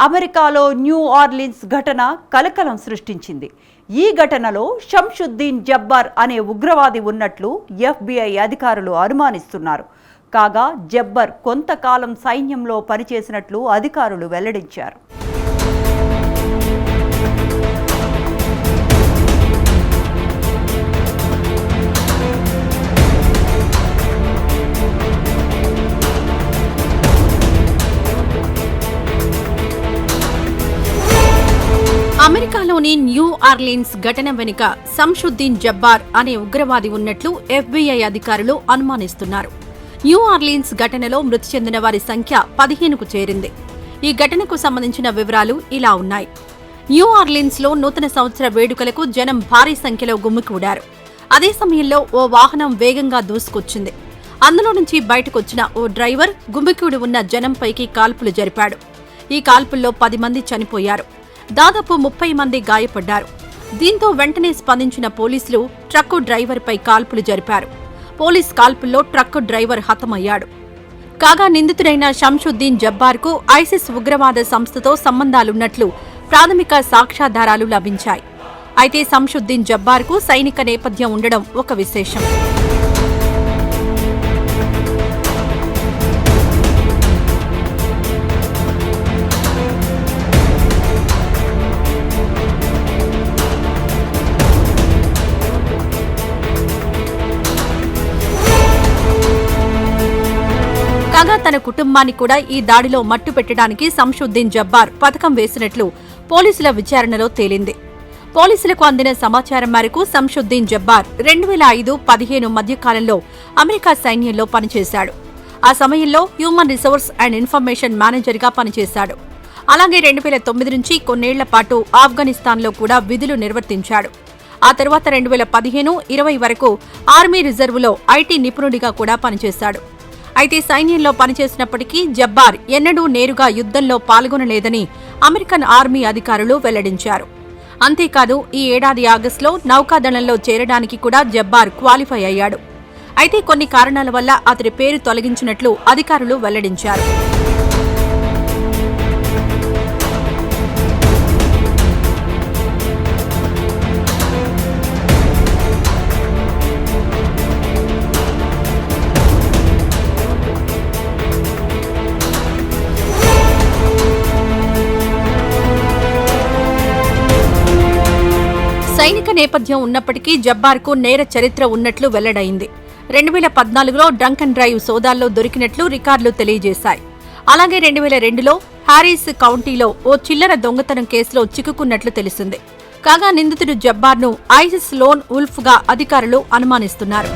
అమెరికాలో new Orleans ఘటన కలకలం సృష్టించింది. ఈ ఘటనలో షంషుద్దీన్ జబ్బార్ అనే ఉగ్రవాది ఉన్నట్లు FBI అధికారులు అనుమానిస్తున్నారు. కాగా జబ్బర్ కొంతకాలం సైన్యంలో పనిచేసినట్లు అధికారులు వెల్లడించారు. అమెరికాలోని న్యూ ఆర్లిన్స్ ఘటన వెనుక షంషుద్దీన్ జబ్బార్ అనే ఉగ్రవాది ఉన్నట్లు FBI అధికారులు అనుమానిస్తున్నారు. న్యూ ఆర్లిన్స్ ఘటనలో మృతి చెందిన వారి సంఖ్య 15కు చేరింది. ఈ ఘటనకు సంబంధించిన వివరాలు ఇలా ఉన్నాయి. న్యూ ఆర్లిన్స్ లో నూతన సంవత్సర వేడుకలకు జనం భారీ సంఖ్యలో గుమికూడారు. అదే సమయంలో ఓ వాహనం వేగంగా దూసుకొచ్చింది. అందులో నుంచి బయటకొచ్చిన ఓ డ్రైవర్ గుమికూడి ఉన్న జనంపైకి కాల్పులు జరిపాడు. ఈ కాల్పుల్లో 10 మంది చనిపోయారు. దాదాపు 30 మంది గాయపడ్డారు. దీంతో వెంటనే స్పందించిన పోలీసులు ట్రక్కు డ్రైవర్పై కాల్పులు జరిపారు. పోలీస్ కాల్పుల్లో ట్రక్కు డ్రైవర్ హతమయ్యాడు. కాగా నిందితుడైన షంషుద్దీన్ జబ్బార్కు ఐసిస్ ఉగ్రవాద సంస్థతో సంబంధాలున్నట్లు ప్రాథమిక సాక్ష్యాధారాలు లభించాయి. అయితే షంషుద్దీన్ జబ్బార్కు సైనిక నేపథ్యం ఉండడం ఒక విశేషం. కాగా తన కుటుంబాన్ని కూడా ఈ దాడిలో మట్టు పెట్టడానికి షంషుద్దీన్ జబ్బార్ పథకం వేసినట్లు పోలీసుల విచారణలో తేలింది. పోలీసులకు అందిన సమాచారం మేరకు షంషుద్దీన్ జబ్బార్ 2005-15 మధ్యకాలంలో అమెరికా సైన్యంలో పనిచేశాడు. ఆ సమయంలో హ్యూమన్ రిసోర్స్ అండ్ ఇన్ఫర్మేషన్ మేనేజర్గా పనిచేశాడు. అలాగే 2009 నుంచి కొన్నేళ్ల పాటు ఆఫ్ఘనిస్తాన్లో కూడా విధులు నిర్వర్తించాడు. ఆ తర్వాత 2015-20 వరకు ఆర్మీ రిజర్వులో ఐటీ నిపుణుడిగా కూడా పనిచేశాడు. అయితే సైన్యంలో పనిచేసినప్పటికీ జబ్బార్ ఎన్నడూ నేరుగా యుద్ధంలో పాల్గొనలేదని అమెరికన్ ఆర్మీ అధికారులు వెల్లడించారు. అంతేకాదు ఈ ఏడాది ఆగస్టులో నౌకాదళంలో చేరడానికి కూడా జబ్బార్ క్వాలిఫై అయ్యాడు. అయితే కొన్ని కారణాల వల్ల అతడి పేరు తొలగించినట్లు అధికారులు వెల్లడించారు. సైనిక నేపథ్యం ఉన్నప్పటికీ జబ్బార్కు నేర చరిత్ర ఉన్నట్లు వెల్లడైంది. 2014లో డ్రంక్ అండ్ డ్రైవ్ సోదాల్లో దొరికినట్లు రికార్డులు తెలియజేశాయి. అలాగే 2002లో హారిస్ కౌంటీలో ఓ చిల్లర దొంగతనం కేసులో చిక్కుకున్నట్లు తెలిసింది. కాగా నిందితుడు జబ్బార్ను ఐసిస్ లోన్ వుల్ఫ్గా అధికారులు అనుమానిస్తున్నారు.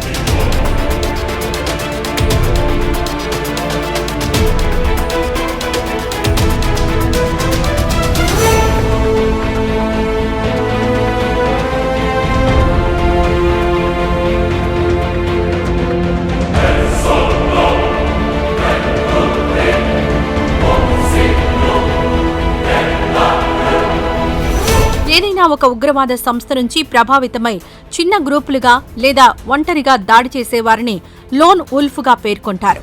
ఏదైనా ఒక ఉగ్రవాద సంస్థ నుంచి ప్రభావితమై చిన్న గ్రూపులుగా లేదా ఒంటరిగా దాడి చేసేవారిని లోన్ వుల్ఫ్గా పేర్కొంటారు.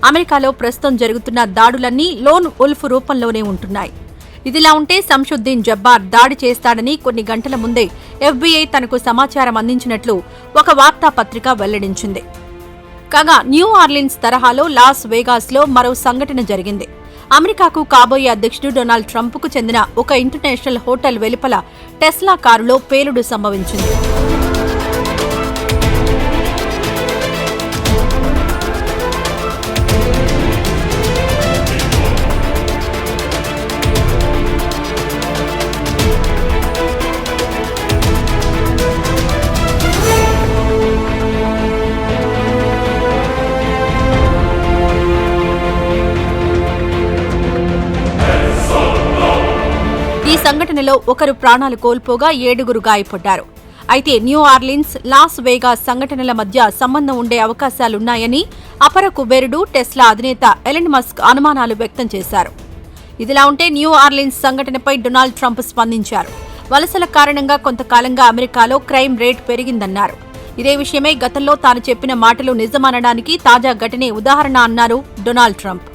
అమెరికాలో ప్రస్తుతం జరుగుతున్న దాడులన్నీ లోన్ వుల్ఫ్ రూపంలోనే ఉంటున్నాయి. ఇదిలా ఉంటే షంషుద్దీన్ జబ్బార్ దాడి చేస్తాడని కొన్ని గంటల ముందే FBI తనకు సమాచారం అందించినట్లు ఒక వార్తాపత్రిక వెల్లడించింది. కాగా న్యూ ఆర్లిన్స్ తరహాలో లాస్ వేగాస్లో మరో సంఘటన జరిగింది. అమెరికాకు కాబోయే అధ్యక్షుడు డొనాల్డ్ ట్రంప్కు చెందిన ఒక ఇంటర్నేషనల్ హోటల్ వెలుపల టెస్లా కారులో పేలుడు సంభవించింది. ఈ సంఘటనలో ఒకరు ప్రాణాలు కోల్పోగా 7గురు గాయపడ్డారు. అయితే న్యూ ఆర్లిన్స్, లాస్ వేగాస్ సంఘటనల మధ్య సంబంధం ఉండే అవకాశాలున్నాయని అపర కుబేరుడు టెస్లా అధినేత ఎలన్ మస్క్ అనుమానాలు వ్యక్తం చేశారు. ఇదిలా ఉంటే న్యూ ఆర్లిన్స్ సంఘటనపై డొనాల్డ్ ట్రంప్ స్పందించారు. వలసల కారణంగా కొంతకాలంగా అమెరికాలో క్రైమ్ రేట్ పెరిగిందన్నారు. ఇదే విషయమై గతంలో తాను చెప్పిన మాటలు నిజమనడానికి తాజా ఘటనే ఉదాహరణ అన్నారు డొనాల్డ్ ట్రంప్.